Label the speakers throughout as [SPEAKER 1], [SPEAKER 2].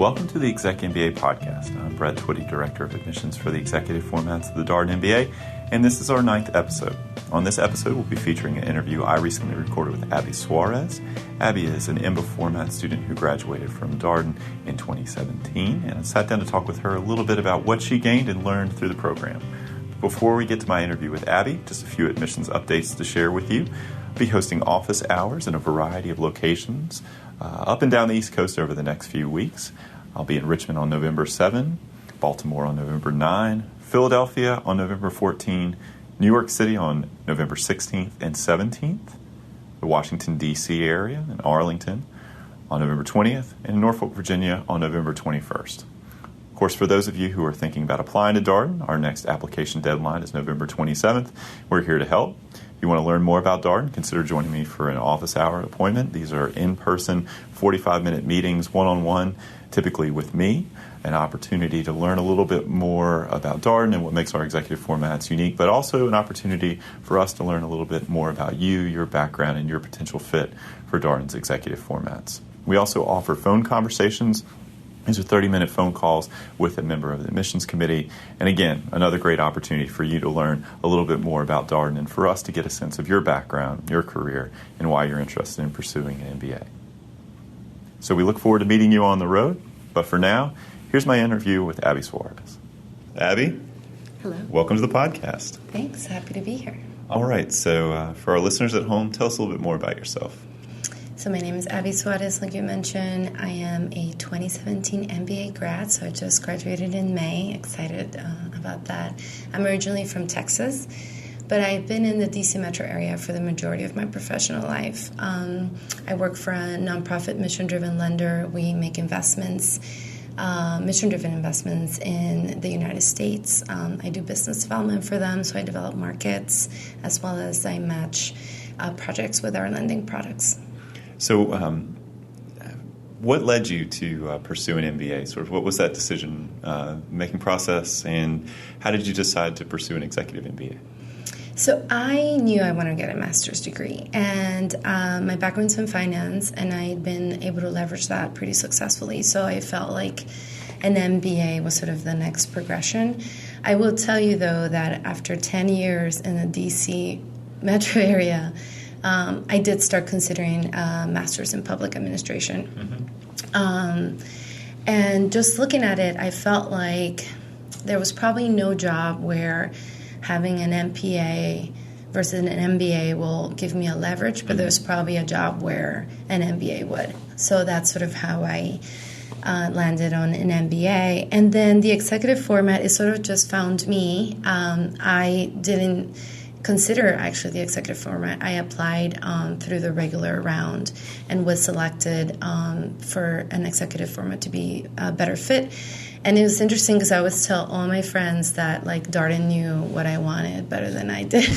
[SPEAKER 1] Welcome to the ExecMBA podcast. I'm Brett Twitty, Director of Admissions for the Executive Formats of the Darden MBA, and this is our 9th episode. On this episode, we'll be featuring an interview I recently recorded with Abi Suarez. Abi is an EMBA format student who graduated from Darden in 2017, and I sat down to talk with her a little bit about what she gained and learned through the program. Before we get to my interview with Abi, just a few admissions updates to share with you. I'll be hosting office hours in a variety of locations up and down the East Coast over the next few weeks. I'll be in Richmond on November 7, Baltimore on November 9, Philadelphia on November 14, New York City on November 16th and 17th, the Washington, D.C. area in Arlington on November 20th, and Norfolk, Virginia on November 21st. Of course, for those of you who are thinking about applying to Darden, our next application deadline is November 27th. We're here to help. If you want to learn more about Darden, consider joining me for an office hour appointment. These are in-person, 45-minute meetings, one-on-one, typically with me, an opportunity to learn a little bit more about Darden and what makes our executive formats unique, but also an opportunity for us to learn a little bit more about you, your background, and your potential fit for Darden's executive formats. We also offer phone conversations. These are 30-minute phone calls with a member of the admissions committee. And again, another great opportunity for you to learn a little bit more about Darden and for us to get a sense of your background, your career, and why you're interested in pursuing an MBA. So we look forward to meeting you on the road. But for now, here's my interview with Abi Suarez. Abi?
[SPEAKER 2] Hello.
[SPEAKER 1] Welcome to the podcast.
[SPEAKER 2] Thanks. Happy to be here.
[SPEAKER 1] All right. So for our listeners at home, tell us a little bit more about yourself.
[SPEAKER 2] So my name is Abi Suarez, like you mentioned. I am a 2017 MBA grad, so I just graduated in May. Excited about that. I'm originally from Texas, but I've been in the DC metro area for the majority of my professional life. I work for a nonprofit mission-driven lender. We make investments, mission-driven investments in the United States. I do business development for them, so I develop markets as well as I match projects with our lending products.
[SPEAKER 1] So what led you to pursue an MBA? Sort of what was that decision-making process, and how did you decide to pursue an executive MBA?
[SPEAKER 2] So I knew I wanted to get a master's degree, and my background's in finance, and I'd been able to leverage that pretty successfully. So I felt like an MBA was sort of the next progression. I will tell you, though, that after 10 years in the DC metro area, I did start considering a master's in public administration. Mm-hmm. And just looking at it, I felt like there was probably no job where having an MPA versus an MBA will give me a leverage, but there's probably a job where an MBA would. So that's sort of how I landed on an MBA. And then the executive format is sort of just found me. I didn't consider actually the executive format. I applied through the regular round and was selected for an executive format to be a better fit. And it was interesting because I always tell all my friends that like Darden knew what I wanted better than I did.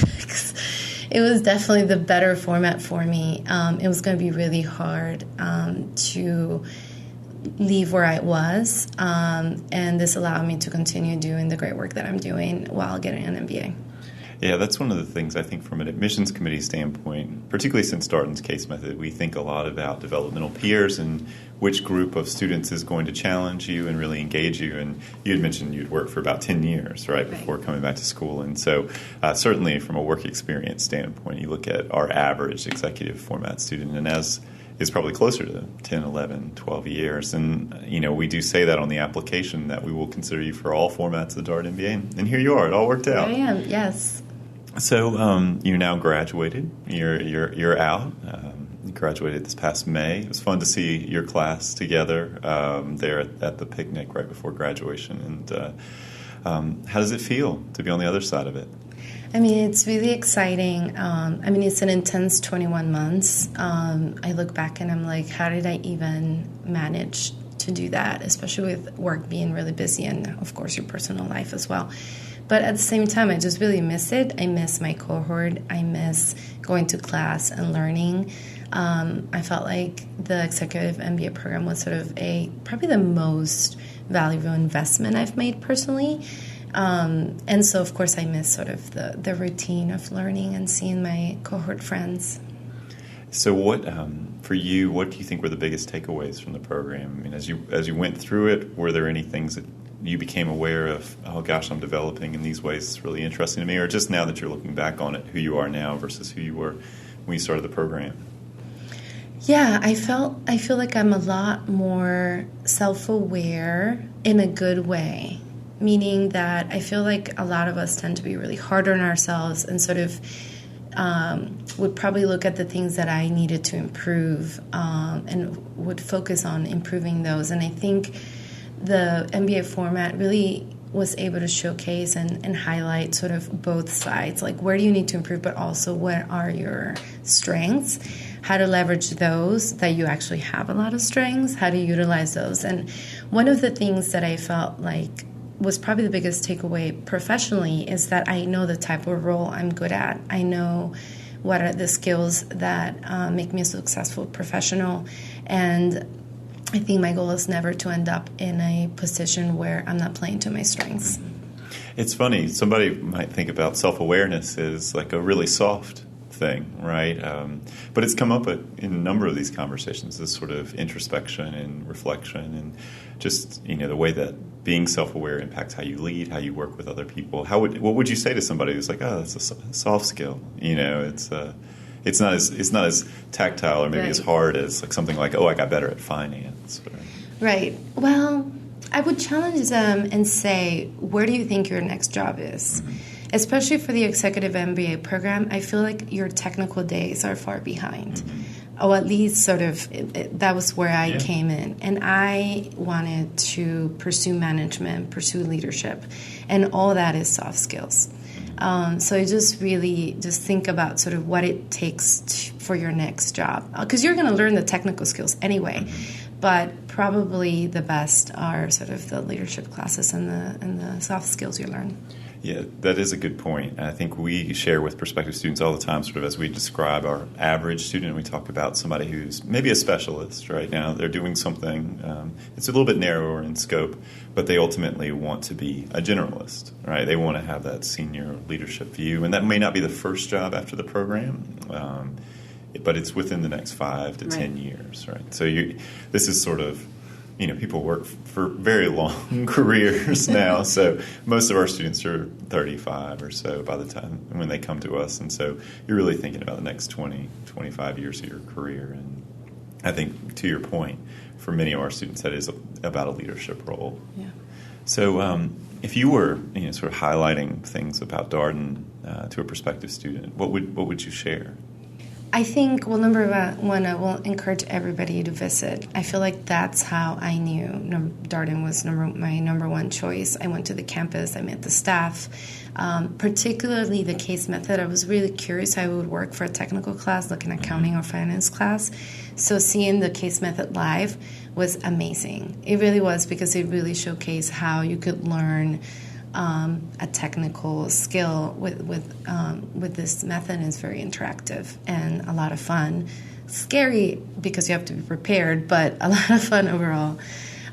[SPEAKER 2] It was definitely the better format for me. It was going to be really hard to leave where I was, and this allowed me to continue doing the great work that I'm doing while getting an MBA.
[SPEAKER 1] Yeah, that's one of the things I think from an admissions committee standpoint, particularly since Darden's case method, we think a lot about developmental peers and which group of students is going to challenge you and really engage you. And you had mentioned you'd worked for about 10 years, right, before coming back to school. And so certainly from a work experience standpoint, you look at our average executive format student, and as is probably closer to 10, 11, 12 years. And, you know, we do say that on the application that we will consider you for all formats of the Darden MBA. And here you are. It all worked out.
[SPEAKER 2] I am, yes.
[SPEAKER 1] So you now graduated. You're out. You graduated this past May. It was fun to see your class together there at the picnic right before graduation. And how does it feel to be on the other side of it?
[SPEAKER 2] I mean, it's really exciting. It's an intense 21 months. I look back and I'm like, how did I even manage to do that, especially with work being really busy and, of course, your personal life as well. But at the same time, I just really miss it. I miss my cohort. I miss going to class and learning. I felt like the Executive MBA program was sort of probably the most valuable investment I've made personally. And so, of course, I miss sort of the routine of learning and seeing my cohort friends.
[SPEAKER 1] So what, for you, what do you think were the biggest takeaways from the program? I mean, as you went through it, were there any things that you became aware of, oh gosh, I'm developing in these ways, it's really interesting to me, or just now that you're looking back on it, who you are now versus who you were when you started the program?
[SPEAKER 2] Yeah, I feel like I'm a lot more self-aware in a good way, meaning that I feel like a lot of us tend to be really hard on ourselves and sort of would probably look at the things that I needed to improve and would focus on improving those. And I think the MBA format really was able to showcase and highlight sort of both sides, like where do you need to improve, but also what are your strengths, how to leverage those that you actually have a lot of strengths, how to utilize those. And one of the things that I felt like was probably the biggest takeaway professionally is that I know the type of role I'm good at. I know what are the skills that make me a successful professional. And I think my goal is never to end up in a position where I'm not playing to my strengths.
[SPEAKER 1] It's funny. Somebody might think about self-awareness as like a really soft thing, right? But it's come up in a number of these conversations, this sort of introspection and reflection and just, the way that being self-aware impacts how you lead, how you work with other people. What would you say to somebody who's like, oh, that's a soft skill? It's not as tactile or maybe as hard as like something like, oh, I got better at finance.
[SPEAKER 2] Right. Well, I would challenge them and say, where do you think your next job is? Mm-hmm. Especially for the Executive MBA program, I feel like your technical days are far behind. Mm-hmm. Or at least sort of, that was where I came in. And I wanted to pursue management, pursue leadership. And all that is soft skills. So just think about sort of what it takes for your next job. Because you're going to learn the technical skills anyway. Mm-hmm. But probably the best are sort of the leadership classes and the soft skills you learn.
[SPEAKER 1] Yeah, that is a good point. I think we share with prospective students all the time, sort of as we describe our average student, we talk about somebody who's maybe a specialist right now. They're doing something, it's a little bit narrower in scope, but they ultimately want to be a generalist, right? They want to have that senior leadership view, and that may not be the first job after the program, but it's within the next 5 to 10 years, right? So this is sort of, people work for very long careers now. So most of our students are 35 or so by the time when they come to us. And so you're really thinking about the next 20, 25 years of your career. And I think, to your point, for many of our students, that is about a leadership role. Yeah. So if you were sort of highlighting things about Darden to a prospective student, what would you share?
[SPEAKER 2] I think, well, number one, I will encourage everybody to visit. I feel like that's how I knew Darden was my number one choice. I went to the campus, I met the staff, particularly the case method. I was really curious how it would work for a technical class, like an accounting or finance class. So seeing the case method live was amazing. It really was, because it really showcased how you could learn a technical skill with this method. Is very interactive and a lot of fun. Scary because you have to be prepared, but a lot of fun overall.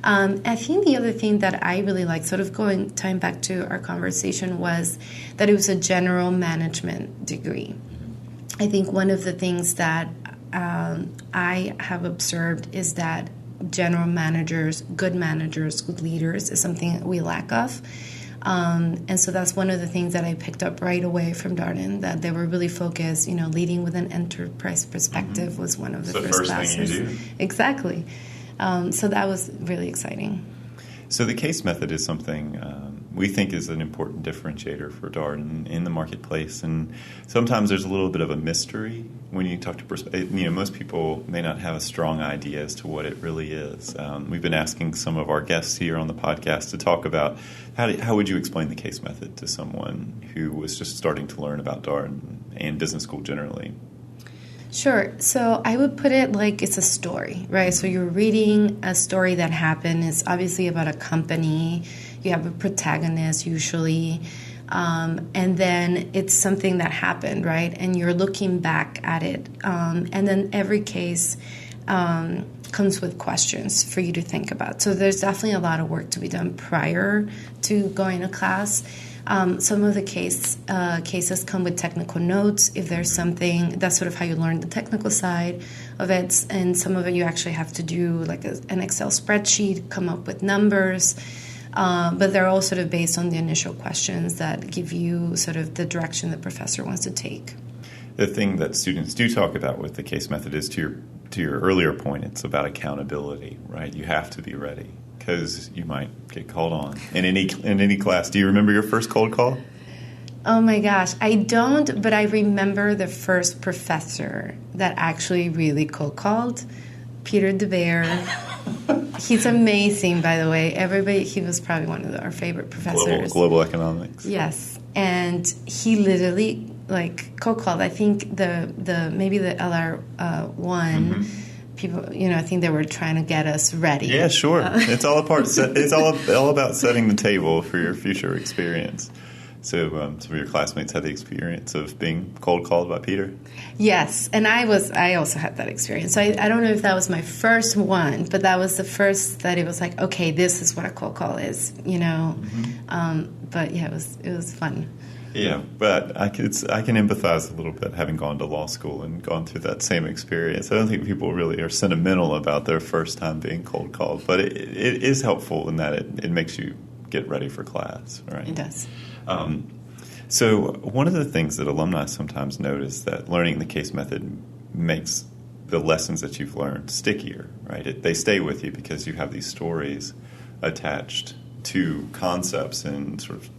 [SPEAKER 2] I think the other thing that I really liked, sort of tying back to our conversation, was that it was a general management degree. I think one of the things that I have observed is that general managers, good leaders, is something that we lack of. And so that's one of the things that I picked up right away from Darden, that they were really focused, leading with an enterprise perspective was one of the first classes. Thing you do. Exactly. So that was really exciting.
[SPEAKER 1] So the case method is something we think is an important differentiator for Darden in the marketplace. And sometimes there's a little bit of a mystery when you talk to most people may not have a strong idea as to what it really is. We've been asking some of our guests here on the podcast to talk about how would you explain the case method to someone who was just starting to learn about Darden and business school generally?
[SPEAKER 2] Sure. So I would put it like it's a story, right? So you're reading a story that happened. It's obviously about a company. You have a protagonist usually, and then it's something that happened, right? And you're looking back at it. And then every case comes with questions for you to think about. So there's definitely a lot of work to be done prior to going to class. Some of the cases come with technical notes. If there's something, that's sort of how you learn the technical side of it. And some of it you actually have to do like an Excel spreadsheet, come up with numbers. But they're all sort of based on the initial questions that give you sort of the direction the professor wants to take.
[SPEAKER 1] The thing that students do talk about with the case method is to your earlier point, it's about accountability, right? You have to be ready because you might get called on in any class. Do you remember your first cold call?
[SPEAKER 2] Oh my gosh, I don't, but I remember the first professor that actually really cold called, Peter DeBear. He's amazing, by the way. He was probably one of our favorite professors.
[SPEAKER 1] Global economics.
[SPEAKER 2] Yes, and he literally cold called. I think maybe the LR1 people. I think they were trying to get us ready.
[SPEAKER 1] Yeah, sure. It's all all about setting the table for your future experience. So some of your classmates had the experience of being cold called by Peter?
[SPEAKER 2] Yes, and I also had that experience. So I don't know if that was my first one, but that was the first that it was like, okay, this is what a cold call is, But yeah, it was fun.
[SPEAKER 1] Yeah, but I can empathize a little bit, having gone to law school and gone through that same experience. I don't think people really are sentimental about their first time being cold called, but it is helpful in that it makes you get ready for class, right?
[SPEAKER 2] It does.
[SPEAKER 1] So one of the things that alumni sometimes notice that learning the case method makes the lessons that you've learned stickier, right? They stay with you because you have these stories attached to concepts and sort of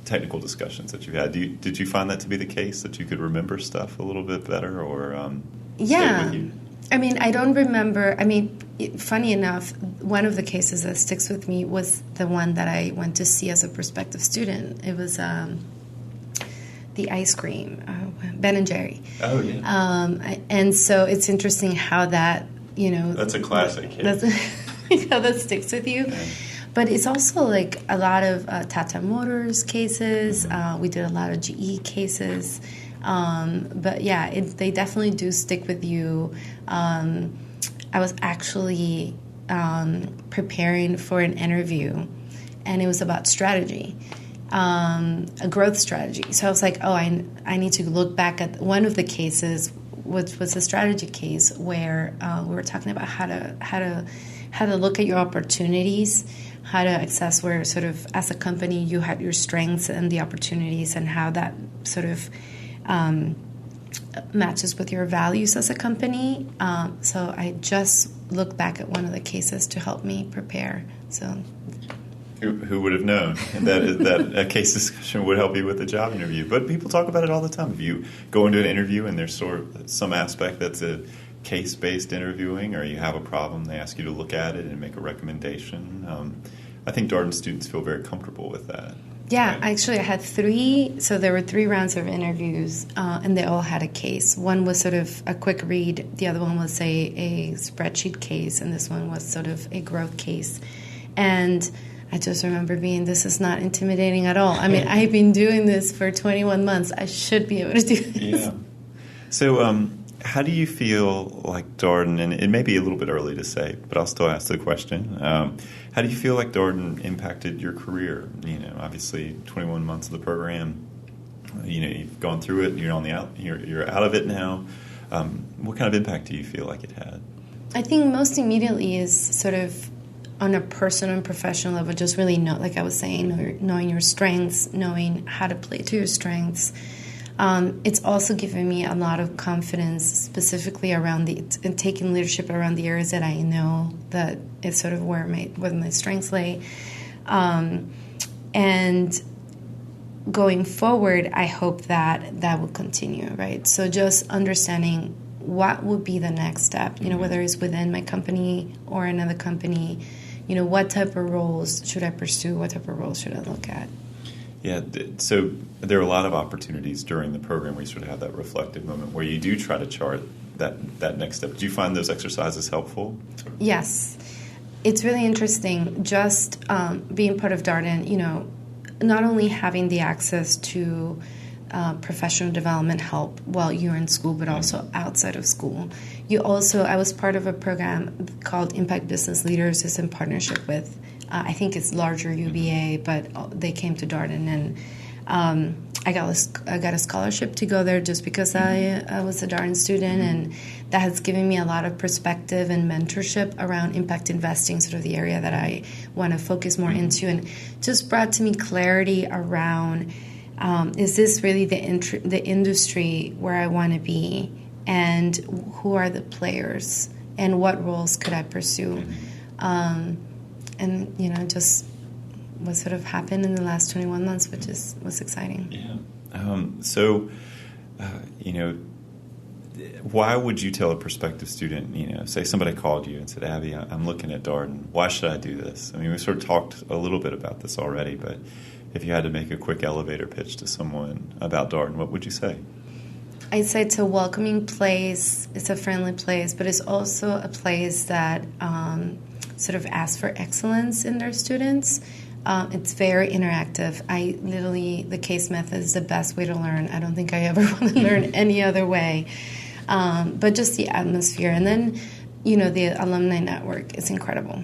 [SPEAKER 1] technical discussions that you've had. Did you find that to be the case, that you could remember stuff a little bit better or stay with you?
[SPEAKER 2] I mean, I don't remember. I mean, funny enough, one of the cases that sticks with me was the one that I went to see as a prospective student. It was the ice cream, Ben and Jerry.
[SPEAKER 1] Oh, yeah.
[SPEAKER 2] And so it's interesting how that,
[SPEAKER 1] That's a classic case.
[SPEAKER 2] How that sticks with you.
[SPEAKER 1] Yeah.
[SPEAKER 2] But it's also like a lot of Tata Motors cases. We did a lot of GE cases. But yeah, they definitely do stick with you. I was actually preparing for an interview, and it was about strategy, a growth strategy. So I was like, I need to look back at one of the cases, which was a strategy case where we were talking about how to look at your opportunities, how to assess where sort of as a company you have your strengths and the opportunities, and how that sort of matches with your values as a company. So I just looked back at one of the cases to help me prepare. So,
[SPEAKER 1] who would have known that a case discussion would help you with the job interview? But people talk about it all the time. If you go into an interview and there's sort of some aspect that's a case-based interviewing, or you have a problem, they ask you to look at it and make a recommendation. I think Darden students feel very comfortable with that.
[SPEAKER 2] Yeah,
[SPEAKER 1] right?
[SPEAKER 2] Actually I had three, so there were 3 rounds of interviews, and they all had a case. One was sort of a quick read, the other one was a spreadsheet case, and this one was sort of a growth case. And I just remember this is not intimidating at all. I mean, I've been doing this for 21 months. I should be able to do this.
[SPEAKER 1] Yeah. So, how do you feel like Darden, and it may be a little bit early to say, but I'll still ask the question. How do you feel like Darden impacted your career? Obviously 21 months of the program, you've gone through it, you're out of it now. What kind of impact do you feel like it had?
[SPEAKER 2] I think most immediately is sort of on a personal and professional level, just really like I was saying, knowing your strengths, knowing how to play to your strengths. It's also given me a lot of confidence, specifically around taking leadership around the areas that I know that is sort of where my strengths lay. And going forward, I hope that will continue, right? So just understanding what would be the next step, whether it's within my company or another company, what type of roles should I pursue? What type of roles should I look at?
[SPEAKER 1] Yeah, so there are a lot of opportunities during the program where you sort of have that reflective moment where you do try to chart that next step. Do you find those exercises helpful?
[SPEAKER 2] Yes. It's really interesting just being part of Darden, not only having the access to professional development help while you're in school, but also outside of school. I was part of a program called Impact Business Leaders. It's in partnership with I think it's larger UBA, but they came to Darden, I got a scholarship to go there just because I was a Darden student, and that has given me a lot of perspective and mentorship around impact investing, sort of the area that I want to focus more into, and just brought to me clarity around, is this really the industry where I want to be, and who are the players, and what roles could I pursue, and just what sort of happened in the last 21 months, which was exciting.
[SPEAKER 1] Yeah. Why would you tell a prospective student, say somebody called you and said, Abby, I'm looking at Darden. Why should I do this? I mean, we sort of talked a little bit about this already, but if you had to make a quick elevator pitch to someone about Darden, what would you say?
[SPEAKER 2] I'd say it's a welcoming place. It's a friendly place, but it's also a place that sort of asks for excellence in their students. It's very interactive. The case method is the best way to learn. I don't think I ever want to learn any other way. But just the atmosphere. And then, the alumni network is incredible.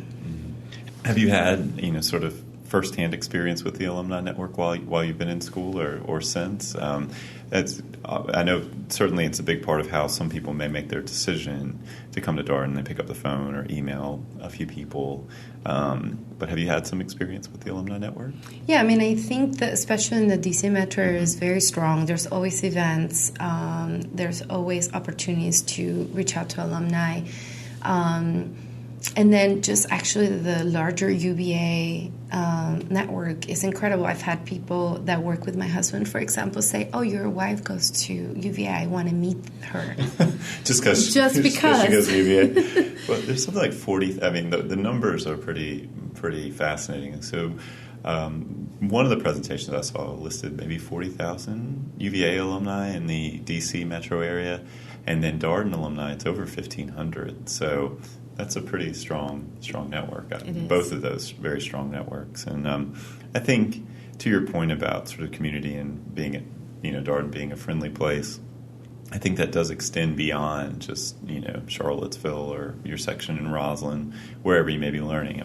[SPEAKER 1] Have you had, sort of firsthand experience with the alumni network while you've been in school or since? I know certainly it's a big part of how some people may make their decision to come to Darden. They pick up the phone or email a few people. But have you had some experience with the alumni network? Yeah,
[SPEAKER 2] I think that especially in the DC Metro is very strong. There's always events. There's always opportunities to reach out to alumni. And then just actually the larger UVA network is incredible. I've had people that work with my husband, for example, say, "Oh, your wife goes to UVA. I want to meet her."
[SPEAKER 1] just because she goes to UVA. Well, there's something like 40. The numbers are pretty fascinating. So one of the presentations I saw listed maybe 40,000 UVA alumni in the DC metro area, and then Darden alumni, it's over 1,500. So that's a pretty strong network. Both of those very strong networks. And I think to your point about sort of community and being Darden being a friendly place, I think that does extend beyond just, Charlottesville or your section in Roslyn, wherever you may be learning.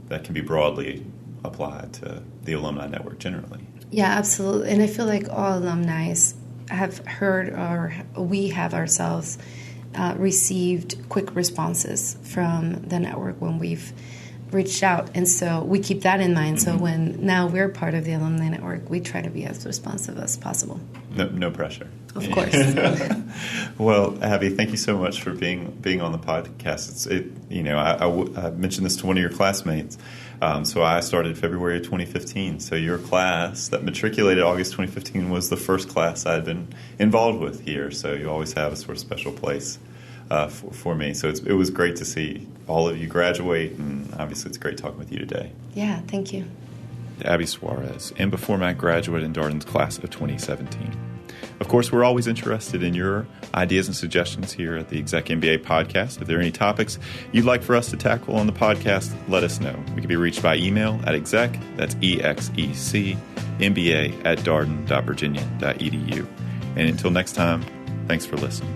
[SPEAKER 1] That can be broadly applied to the alumni network generally.
[SPEAKER 2] Yeah, absolutely. And I feel like all alumni have heard, or we have ourselves received quick responses from the network when we've reached out, and so we keep that in mind. So when now we're part of the alumni network, we try to be as responsive as possible.
[SPEAKER 1] No pressure.
[SPEAKER 2] Of course.
[SPEAKER 1] Well, Abby, thank you so much for being on the podcast. I mentioned this to one of your classmates. So I started February of 2015. So your class that matriculated August 2015 was the first class I'd been involved with here. So you always have a sort of special place for me. So it was great to see all of you graduate, and obviously it's great talking with you today.
[SPEAKER 2] Yeah, thank you.
[SPEAKER 1] Abi Suarez, MBA format graduate in Darden's class of 2017. Of course, we're always interested in your ideas and suggestions here at the ExecMBA podcast. If there are any topics you'd like for us to tackle on the podcast, let us know. We can be reached by email at exec, that's EXEC, MBA @darden.virginia.edu. And until next time, thanks for listening.